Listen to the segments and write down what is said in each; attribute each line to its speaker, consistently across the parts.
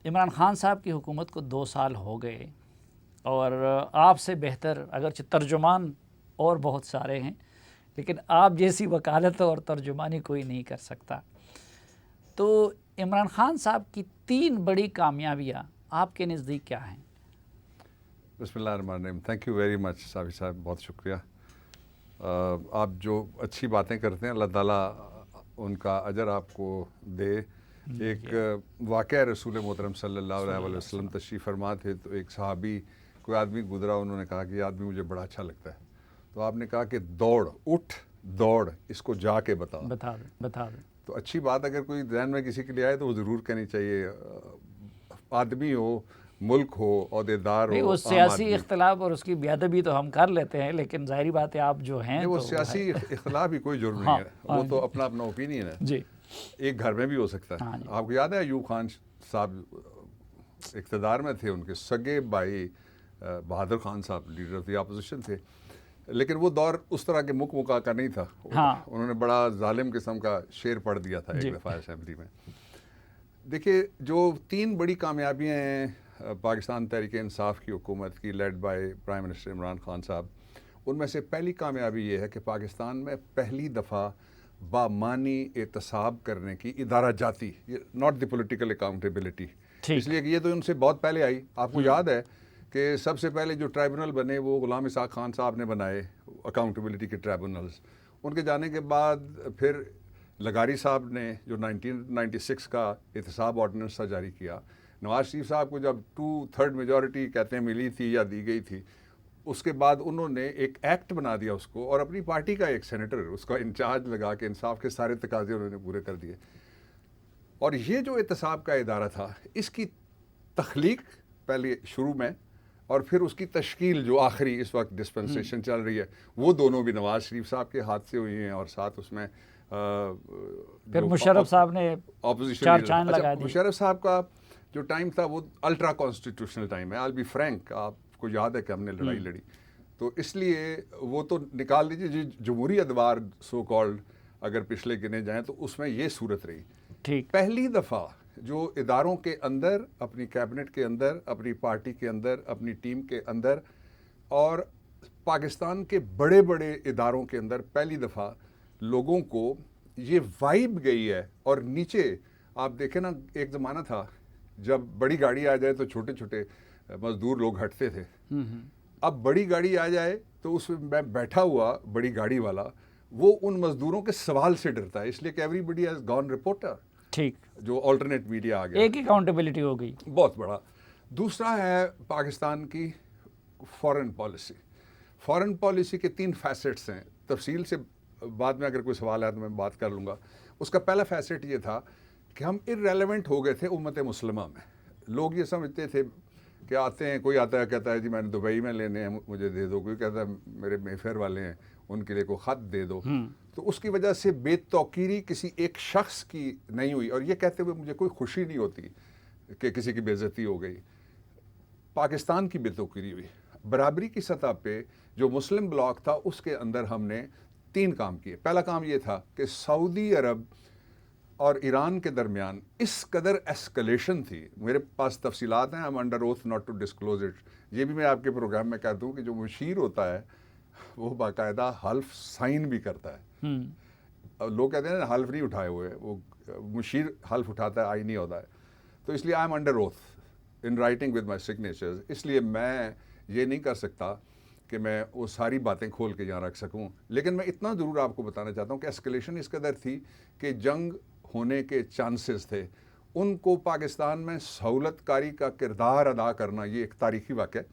Speaker 1: عمران خان صاحب کی حکومت کو 2 سال ہو گئے اور آپ سے بہتر اگرچہ ترجمان اور بہت سارے ہیں لیکن آپ جیسی وکالت اور ترجمانی کوئی نہیں کر سکتا. تو عمران خان صاحب کی 3 بڑی کامیابیاں آپ کے نزدیک کیا ہیں؟
Speaker 2: بسم اللہ الرحمن الرحیم. تھینک یو ویری مچ صافی صاحب، بہت شکریہ. آپ جو اچھی باتیں کرتے ہیں اللہ تعالیٰ ان کا اجر آپ کو دے. ایک واقعہ رسول محترم صلی اللہ علیہ وسلم تشریف فرما تھے تو ایک صحابی کوئی آدمی گزرا، انہوں نے کہا کہ یہ آدمی مجھے بڑا اچھا لگتا ہے. تو آپ نے کہا کہ دوڑ اس کو جا کے بتا
Speaker 1: دیں.
Speaker 2: تو اچھی بات اگر کوئی ذہن میں کسی کے لیے آئے تو وہ ضرور کہنی چاہیے. آدمی ہو، ملک ہو، عہدیدار ہو،
Speaker 1: وہ سیاسی اختلاف اور اس کی بے ادبی تو ہم کر لیتے ہیں لیکن ظاہری بات ہے آپ جو ہیں
Speaker 2: وہ سیاسی اختلاف ہی کوئی جرم نہیں ہے، وہ تو اپنا اپنا اوپینین ہے.
Speaker 1: جی
Speaker 2: ایک گھر میں بھی ہو سکتا ہے. آپ کو یاد ہے ایوب خان صاحب اقتدار میں تھے، ان کے سگے بھائی بہادر خان صاحب لیڈر آف دی اپوزیشن تھے، لیکن وہ دور اس طرح کے مکہ کا نہیں تھا. انہوں نے بڑا ظالم قسم کا شعر پڑھ دیا تھا ایک دفعہ اسمبلی میں. دیکھیے جو 3 بڑی کامیابیاں ہیں پاکستان تحریک انصاف کی حکومت کی led by prime minister Imran Khan صاحب، ان میں سے پہلی کامیابی یہ ہے کہ پاکستان میں پہلی دفعہ بامانی احتساب کرنے کی ادارہ جاتی، ناٹ دی پولیٹیکل اکاؤنٹیبلٹی، اس لیے کہ یہ تو ان سے بہت پہلے آئی. آپ کو یاد ہے کہ سب سے پہلے جو ٹرائبونل بنے وہ غلام اسحاق خان صاحب نے بنائے، اکاؤنٹیبلٹی کے ٹرائبونلز. ان کے جانے کے بعد پھر لغاری صاحب نے جو 1996 کا احتساب آرڈیننس تھا جاری کیا. نواز شریف صاحب کو جب 2/3 میجورٹی کہتے ہیں ملی تھی یا دی گئی تھی، اس کے بعد انہوں نے ایک ایکٹ بنا دیا اس کو، اور اپنی پارٹی کا ایک سینیٹر اس کا انچارج لگا کے انصاف کے سارے تقاضے انہوں نے پورے کر دیے. اور یہ جو احتساب کا ادارہ تھا اس کی تخلیق پہلے شروع میں اور پھر اس کی تشکیل جو آخری اس وقت ڈسپنسیشن چل رہی ہے وہ دونوں بھی نواز شریف صاحب کے ہاتھ سے ہوئی ہیں، اور ساتھ اس میں
Speaker 1: پھر مشرف صاحب نے چار چاند لگا دی.
Speaker 2: مشرف صاحب کا جو ٹائم تھا وہ الٹرا کانسٹیٹیوشنل ٹائم ہے. I'll be frank، آپ کو یاد ہے کہ ہم نے لڑائی لڑی، تو اس لیے وہ تو نکال دیجیے. جی جمہوری ادوار سو کالڈ اگر پچھلے گنے جائیں تو اس میں یہ صورت رہی. پہلی دفعہ جو اداروں کے اندر، اپنی کیبنٹ کے اندر، اپنی پارٹی کے اندر، اپنی ٹیم کے اندر اور پاکستان کے بڑے بڑے اداروں کے اندر پہلی دفعہ لوگوں کو یہ وائب گئی ہے. اور نیچے آپ دیکھیں نا، ایک زمانہ تھا جب بڑی گاڑی آ جائے تو چھوٹے چھوٹے مزدور لوگ ہٹتے تھے. اب بڑی گاڑی آ جائے تو اس میں بیٹھا ہوا بڑی گاڑی والا وہ ان مزدوروں کے سوال سے ڈرتا ہے، اس لیے کہ everybody has gone reporter.
Speaker 1: ٹھیک،
Speaker 2: جو آلٹرنیٹ میڈیا آ گیا،
Speaker 1: ایک اکاؤنٹیبلٹی ہو گئی
Speaker 2: بہت بڑا. دوسرا ہے پاکستان کی فارن پالیسی. فارن پالیسی کے 3 فیسٹس ہیں. تفصیل سے بعد میں اگر کوئی سوال ہے تو میں بات کر لوں گا. اس کا پہلا فیسٹ یہ تھا کہ ہم ارریلیونٹ ہو گئے تھے امت مسلمہ میں. لوگ یہ سمجھتے تھے کہ آتے ہیں، کوئی آتا ہے کہتا ہے جی میں نے دبئی میں لینے ہیں مجھے دے دو، کوئی کہتا ہے میرے مے فیئر والے ہیں ان کے لیے کوئی خط دے دو. تو اس کی وجہ سے بے توقیری کسی ایک شخص کی نہیں ہوئی، اور یہ کہتے ہوئے مجھے کوئی خوشی نہیں ہوتی کہ کسی کی بے عزتی ہو گئی. پاکستان کی بے توقیری ہوئی. برابری کی سطح پہ جو مسلم بلاک تھا اس کے اندر ہم نے 3 کام کیے. پہلا کام یہ تھا کہ سعودی عرب اور ایران کے درمیان اس قدر ایسکلیشن تھی، میرے پاس تفصیلات ہیں، I'm under oath not to disclose it. یہ بھی میں آپ کے پروگرام میں کہتا ہوں کہ جو مشیر ہوتا ہے وہ باقاعدہ حلف سائن بھی کرتا ہے. لوگ کہتے ہیں نا حلف نہیں اٹھائے ہوئے، وہ مشیر حلف اٹھاتا ہے، آئینی ہوتا ہے. تو اس لیے I'm under oath in writing with my signatures. اس لیے میں یہ نہیں کر سکتا کہ میں وہ ساری باتیں کھول کے یہاں رکھ سکوں، لیکن میں اتنا ضرور آپ کو بتانا چاہتا ہوں کہ اسکلیشن اس قدر تھی کہ جنگ ہونے کے چانسز تھے. ان کو پاکستان میں سہولت کاری کا کردار ادا کرنا یہ ایک تاریخی واقعہ ہے.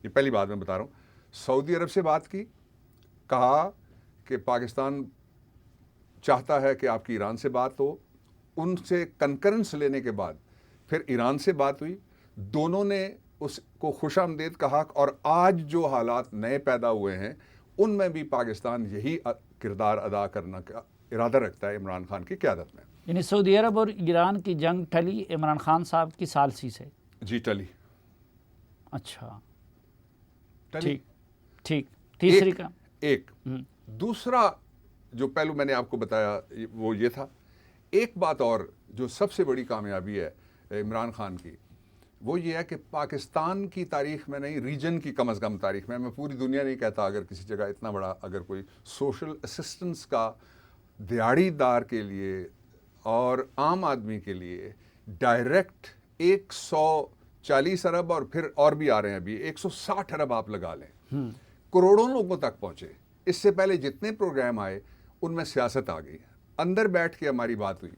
Speaker 2: یہ پہلی بات میں بتا رہا ہوں. سعودی عرب سے بات کی، کہا کہ پاکستان چاہتا ہے کہ آپ کی ایران سے بات ہو. ان سے کنکرنس لینے کے بعد پھر ایران سے بات ہوئی. دونوں نے اس کو خوش آمدید کہا، اور آج جو حالات نئے پیدا ہوئے ہیں ان میں بھی پاکستان یہی کردار ادا کرنا کا ارادہ رکھتا ہے عمران خان کی قیادت میں.
Speaker 1: یعنی سعودی عرب اور ایران کی جنگ ٹلی عمران خان صاحب کی ثالثی سے؟
Speaker 2: جی ٹلی.
Speaker 1: اچھا ٹھیک. تیسری کا
Speaker 2: ایک دوسرا جو پہلو میں نے آپ کو بتایا وہ یہ تھا. ایک بات اور جو سب سے بڑی کامیابی ہے عمران خان کی، وہ یہ ہے کہ پاکستان کی تاریخ میں نہیں، ریجن کی کم از کم تاریخ میں پوری دنیا نہیں کہتا، اگر کسی جگہ اتنا بڑا اگر کوئی سوشل اسسٹنس کا دیہڑی دار کے لیے اور عام آدمی کے لیے ڈائریکٹ 140 ارب اور پھر اور بھی آ رہے ہیں ابھی 160 ارب آپ لگا لیں، کروڑوں لوگوں تک پہنچے. اس سے پہلے جتنے پروگرام آئے ان میں سیاست آ گئی، اندر بیٹھ کے ہماری بات ہوئی،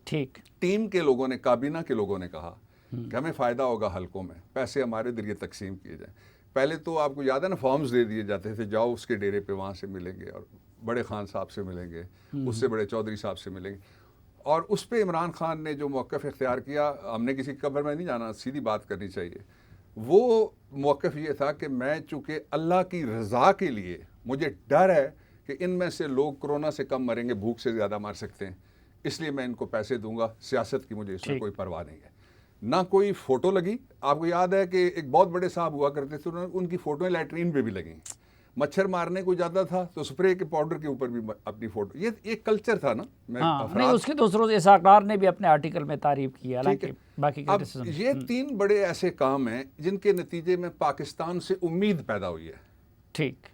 Speaker 1: ٹھیک،
Speaker 2: ٹیم کے لوگوں نے، کابینہ کے لوگوں نے کہا کہ ہمیں فائدہ ہوگا حلقوں میں، پیسے ہمارے ذریعے تقسیم کیے جائیں. پہلے تو آپ کو یاد ہے نا فارمز دے دیے جاتے تھے، جاؤ اس کے ڈیرے پہ وہاں سے ملیں گے اور بڑے خان صاحب سے ملیں گے، اس سے بڑے چودھری صاحب سے ملیں گے. اور اس پہ عمران خان نے جو موقف اختیار کیا، ہم نے کسی قبر میں نہیں جانا، سیدھی بات کرنی چاہیے. وہ موقف یہ تھا کہ میں چونکہ اللہ کی رضا کے لیے مجھے ڈر ہے کہ ان میں سے لوگ کرونا سے کم مریں گے، بھوک سے زیادہ مر سکتے ہیں، اس لیے میں ان کو پیسے دوں گا. سیاست کی مجھے اس میں کوئی پرواہ نہیں ہے. نہ کوئی فوٹو لگی. آپ کو یاد ہے کہ ایک بہت بڑے صاحب ہوا کرتے تھے، ان کی فوٹویں لیٹرین پہ بھی لگیں. مچھر مارنے کو جاتا تھا تو سپرے کے پاؤڈر کے اوپر بھی اپنی فوٹو. یہ ایک کلچر تھا نا.
Speaker 1: نہیں، اس کے دوسروں اسحاق ڈار نے بھی اپنے آرٹیکل میں تعریف کی، حالانکہ باقی
Speaker 2: اب یہ 3 بڑے ایسے کام ہیں جن کے نتیجے میں پاکستان سے امید پیدا ہوئی ہے.
Speaker 1: ٹھیک.